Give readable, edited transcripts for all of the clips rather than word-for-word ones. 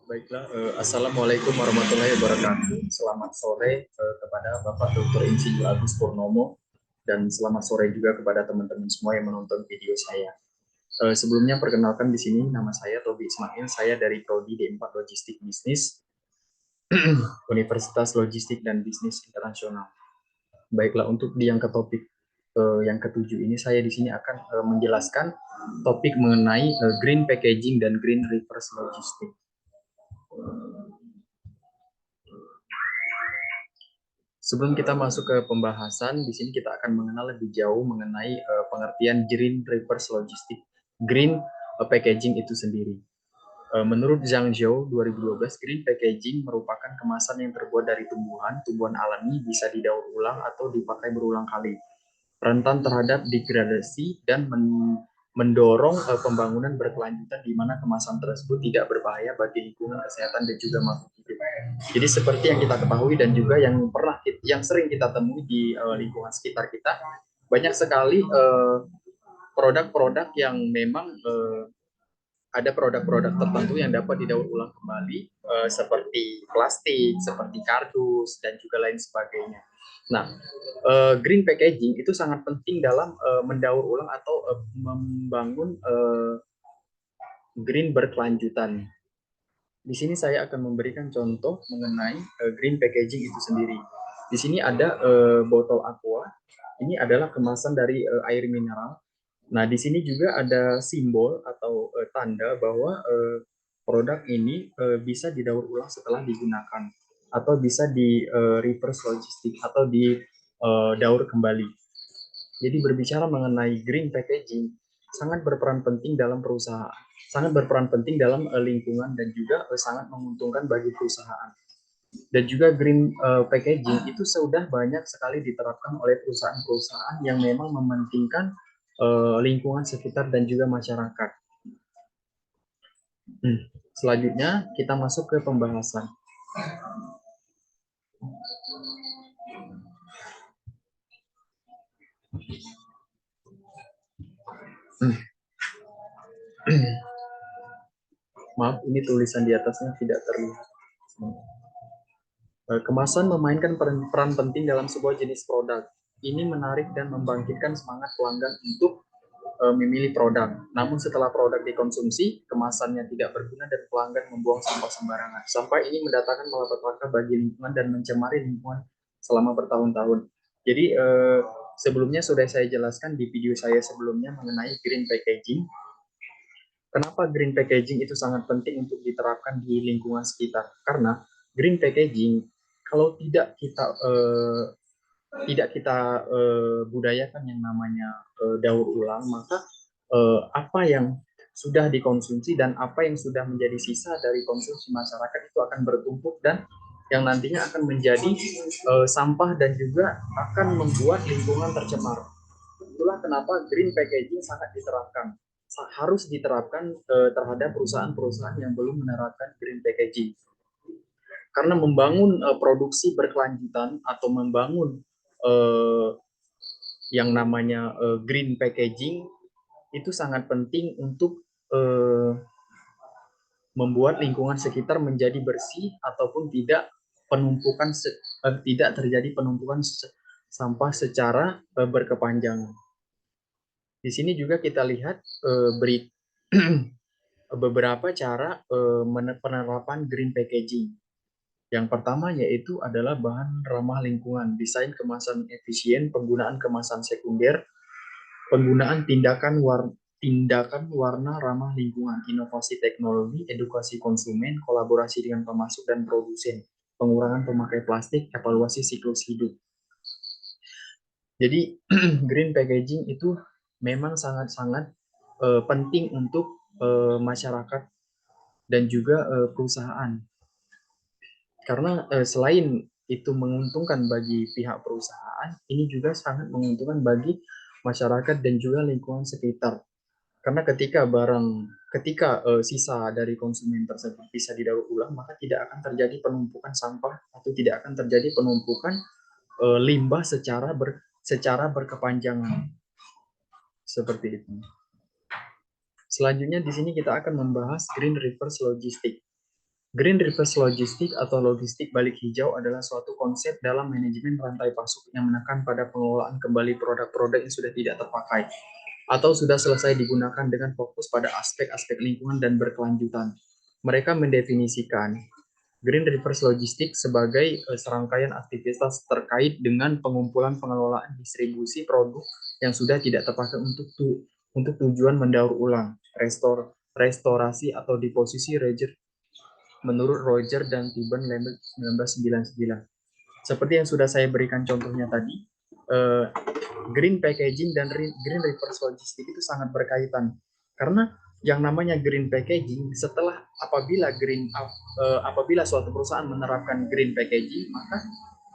Baiklah, Assalamualaikum warahmatullahi wabarakatuh. Selamat sore kepada Bapak Dr. Insinyur Agus Purnomo dan selamat sore juga kepada teman-teman semua yang menonton video saya. Sebelumnya perkenalkan di sini nama saya Tobi Ismail, saya dari Prodi D4 Logistik Bisnis, Universitas Logistik dan Bisnis Internasional. Baiklah, untuk di yang ke topik yang ketujuh ini saya di sini akan menjelaskan topik mengenai green packaging dan green reverse logistik. Sebelum kita masuk ke pembahasan, di sini kita akan mengenal lebih jauh mengenai pengertian green reverse logistik, green packaging itu sendiri. Menurut Zhang Zhou 2012, green packaging merupakan kemasan yang terbuat dari tumbuhan alami, bisa didaur ulang atau dipakai berulang kali, rentan terhadap degradasi dan mendorong pembangunan berkelanjutan di mana kemasan tersebut tidak berbahaya bagi lingkungan, kesehatan, dan juga makhluk hidup. Jadi seperti yang kita ketahui dan juga yang sering kita temui di lingkungan sekitar kita, banyak sekali produk-produk yang memang ada produk-produk tertentu yang dapat didaur ulang kembali, seperti plastik, seperti kardus, dan juga lain sebagainya. Nah, green packaging itu sangat penting dalam mendaur ulang atau membangun green berkelanjutan. Di sini saya akan memberikan contoh mengenai green packaging itu sendiri. Di sini ada botol aqua. Ini adalah kemasan dari air mineral. Nah, di sini juga ada simbol atau tanda bahwa produk ini bisa didaur ulang setelah digunakan atau bisa di reverse logistik atau di daur kembali. Jadi berbicara mengenai green packaging sangat berperan penting dalam perusahaan, sangat berperan penting dalam lingkungan dan juga sangat menguntungkan bagi perusahaan. Dan juga green packaging itu sudah banyak sekali diterapkan oleh perusahaan-perusahaan yang memang mementingkan lingkungan sekitar dan juga masyarakat. Selanjutnya kita masuk ke pembahasan. Maaf, ini tulisan di atasnya tidak terlihat. Kemasan memainkan peran penting dalam sebuah jenis produk. Ini menarik dan membangkitkan semangat pelanggan untuk memilih produk. Namun setelah produk dikonsumsi, kemasannya tidak berguna dan pelanggan membuang sampah sembarangan. Sampah ini mendatangkan malapetaka bagi lingkungan dan mencemari lingkungan selama bertahun-tahun. Jadi sebelumnya sudah saya jelaskan di video saya sebelumnya mengenai green packaging. Kenapa green packaging itu sangat penting untuk diterapkan di lingkungan sekitar? Karena green packaging kalau tidak kita budayakan yang namanya daur ulang, maka apa yang sudah dikonsumsi dan apa yang sudah menjadi sisa dari konsumsi masyarakat itu akan bertumpuk dan yang nantinya akan menjadi sampah dan juga akan membuat lingkungan tercemar. Itulah kenapa green packaging sangat diterapkan, harus diterapkan terhadap perusahaan-perusahaan yang belum menerapkan green packaging. Karena membangun produksi berkelanjutan atau membangun yang namanya green packaging itu sangat penting untuk membuat lingkungan sekitar menjadi bersih ataupun tidak terjadi penumpukan sampah secara berkepanjangan. Di sini juga kita lihat beberapa cara penerapan green packaging. Yang pertama yaitu adalah bahan ramah lingkungan, desain kemasan efisien, penggunaan kemasan sekunder, penggunaan tindakan warna ramah lingkungan, inovasi teknologi, edukasi konsumen, kolaborasi dengan pemasok dan produsen, pengurangan pemakai plastik, evaluasi siklus hidup. Jadi green packaging itu memang sangat-sangat penting untuk masyarakat dan juga perusahaan. Karena selain itu menguntungkan bagi pihak perusahaan, ini juga sangat menguntungkan bagi masyarakat dan juga lingkungan sekitar. Karena ketika sisa dari konsumen tersebut bisa didaur ulang, maka tidak akan terjadi penumpukan sampah atau tidak akan terjadi penumpukan limbah secara berkepanjangan. Seperti itu. Selanjutnya di sini kita akan membahas green reverse logistik. Green reverse logistik atau logistik balik hijau adalah suatu konsep dalam manajemen rantai pasok yang menekan pada pengelolaan kembali produk-produk yang sudah tidak terpakai atau sudah selesai digunakan dengan fokus pada aspek-aspek lingkungan dan berkelanjutan. Mereka mendefinisikan Green Reverse Logistics sebagai serangkaian aktivitas terkait dengan pengumpulan pengelolaan distribusi produk yang sudah tidak terpakai untuk tujuan mendaur ulang, restorasi atau deposisi menurut Roger dan Tiben Lambert 1999. Seperti yang sudah saya berikan contohnya tadi, green packaging dan green reverse logistics itu sangat berkaitan karena yang namanya green packaging apabila suatu perusahaan menerapkan green packaging, maka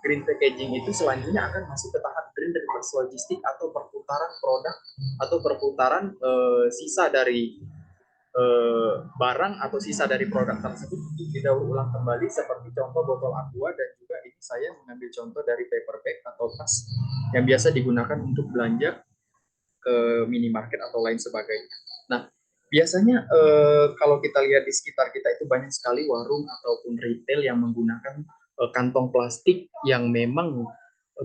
green packaging itu selanjutnya akan masuk ke tahap green reverse logistics atau perputaran produk atau perputaran sisa dari barang atau sisa dari produk tersebut untuk didaur ulang kembali, seperti contoh botol aqua, dan juga ini saya mengambil contoh dari paper bag atau tas yang biasa digunakan untuk belanja ke minimarket atau lain sebagainya. Nah, biasanya kalau kita lihat di sekitar kita itu banyak sekali warung ataupun retail yang menggunakan kantong plastik yang memang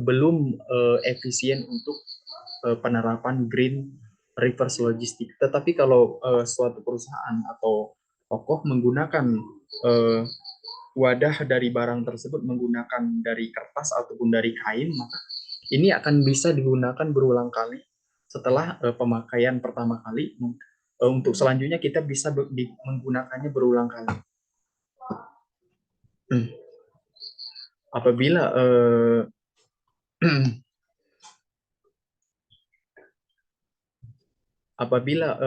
belum efisien untuk penerapan green reverse logistik. Tetapi kalau suatu perusahaan atau tokoh menggunakan uh, wadah dari barang tersebut menggunakan dari kertas ataupun dari kain, maka ini akan bisa digunakan berulang kali setelah pemakaian pertama kali. Untuk selanjutnya kita bisa menggunakannya berulang kali. Apabila apabila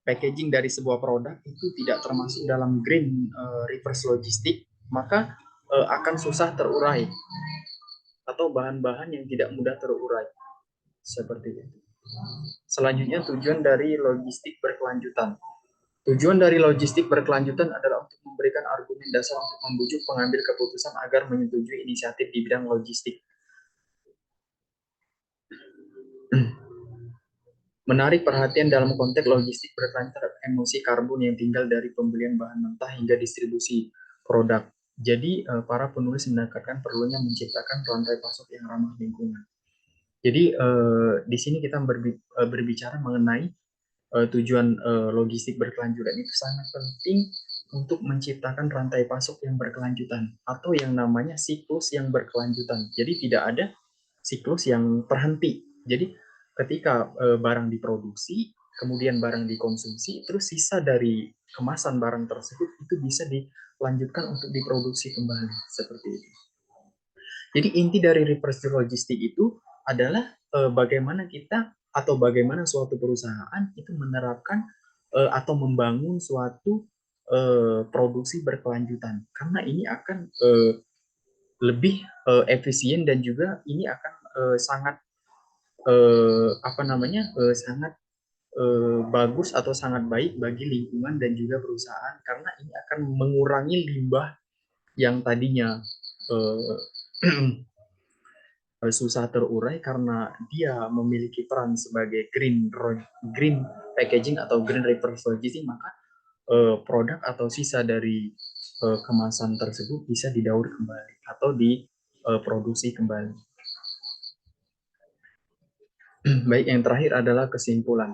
packaging dari sebuah produk itu tidak termasuk dalam green reverse logistik, maka akan susah terurai atau bahan-bahan yang tidak mudah terurai. Seperti itu. Selanjutnya, tujuan dari logistik berkelanjutan. Tujuan dari logistik berkelanjutan adalah untuk memberikan argumen dasar untuk membujuk pengambil keputusan agar menyetujui inisiatif di bidang logistik. Menarik perhatian dalam konteks logistik berkelanjutan terhadap emosi karbon yang tinggal dari pembelian bahan mentah hingga distribusi produk. Jadi, para penulis menekankan perlunya menciptakan rantai pasok yang ramah lingkungan. Jadi, di sini kita berbicara mengenai tujuan logistik berkelanjutan itu sangat penting untuk menciptakan rantai pasok yang berkelanjutan atau yang namanya siklus yang berkelanjutan. Jadi tidak ada siklus yang terhenti. Jadi ketika barang diproduksi, kemudian barang dikonsumsi, terus sisa dari kemasan barang tersebut itu bisa dilanjutkan untuk diproduksi kembali seperti itu. Jadi inti dari reverse logistik itu adalah bagaimana kita atau bagaimana suatu perusahaan itu menerapkan atau membangun suatu produksi berkelanjutan, karena ini akan lebih efisien dan juga ini akan sangat sangat bagus atau sangat baik bagi lingkungan dan juga perusahaan, karena ini akan mengurangi limbah yang tadinya susah terurai karena dia memiliki peran sebagai green packaging atau green reverse logistics, maka produk atau sisa dari kemasan tersebut bisa didaur kembali atau diproduksi kembali. Baik, yang terakhir adalah kesimpulan.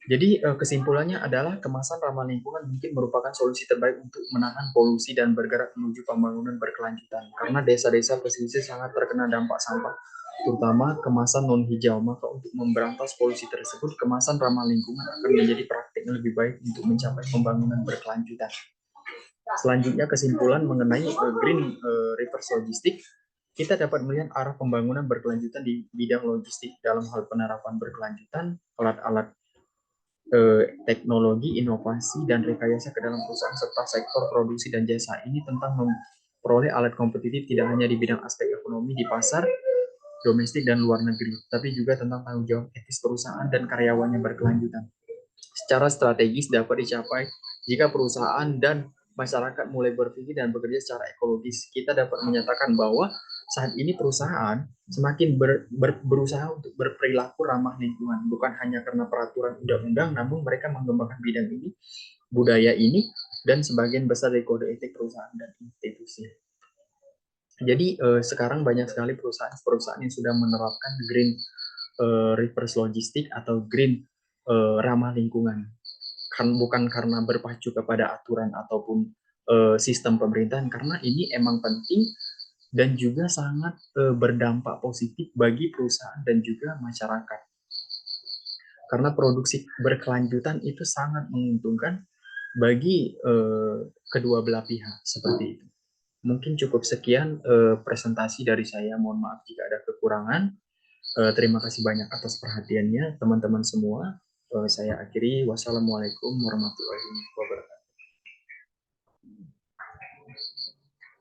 Jadi kesimpulannya adalah kemasan ramah lingkungan mungkin merupakan solusi terbaik untuk menahan polusi dan bergerak menuju pembangunan berkelanjutan. Karena desa-desa pesisir sangat terkena dampak sampah, terutama kemasan non-hijau. Maka untuk memberantas polusi tersebut, kemasan ramah lingkungan akan menjadi praktik yang lebih baik untuk mencapai pembangunan berkelanjutan. Selanjutnya, kesimpulan mengenai green reverse logistik, kita dapat melihat arah pembangunan berkelanjutan di bidang logistik dalam hal penerapan berkelanjutan, alat-alat teknologi, inovasi, dan rekayasa ke dalam perusahaan serta sektor produksi dan jasa. Ini tentang memperoleh alat kompetitif tidak hanya di bidang aspek ekonomi di pasar domestik dan luar negeri, tapi juga tentang tanggung jawab etis perusahaan dan karyawannya berkelanjutan. Secara strategis dapat dicapai jika perusahaan dan masyarakat mulai berpikir dan bekerja secara ekologis. Kita dapat menyatakan bahwa saat ini perusahaan semakin berusaha untuk berperilaku ramah lingkungan, bukan hanya karena peraturan undang-undang, namun mereka mengembangkan bidang ini, budaya ini dan sebagian besar dari kode etik perusahaan dan institusi. Jadi sekarang banyak sekali perusahaan-perusahaan yang sudah menerapkan green reverse logistik atau green ramah lingkungan. Kan bukan karena berpacu kepada aturan ataupun sistem pemerintahan, karena ini emang penting dan juga sangat berdampak positif bagi perusahaan dan juga masyarakat. Karena produksi berkelanjutan itu sangat menguntungkan bagi kedua belah pihak seperti itu. Mungkin cukup sekian presentasi dari saya. Mohon maaf jika ada kekurangan. Terima kasih banyak atas perhatiannya teman-teman semua. Saya akhiri. Wassalamualaikum warahmatullahi wabarakatuh.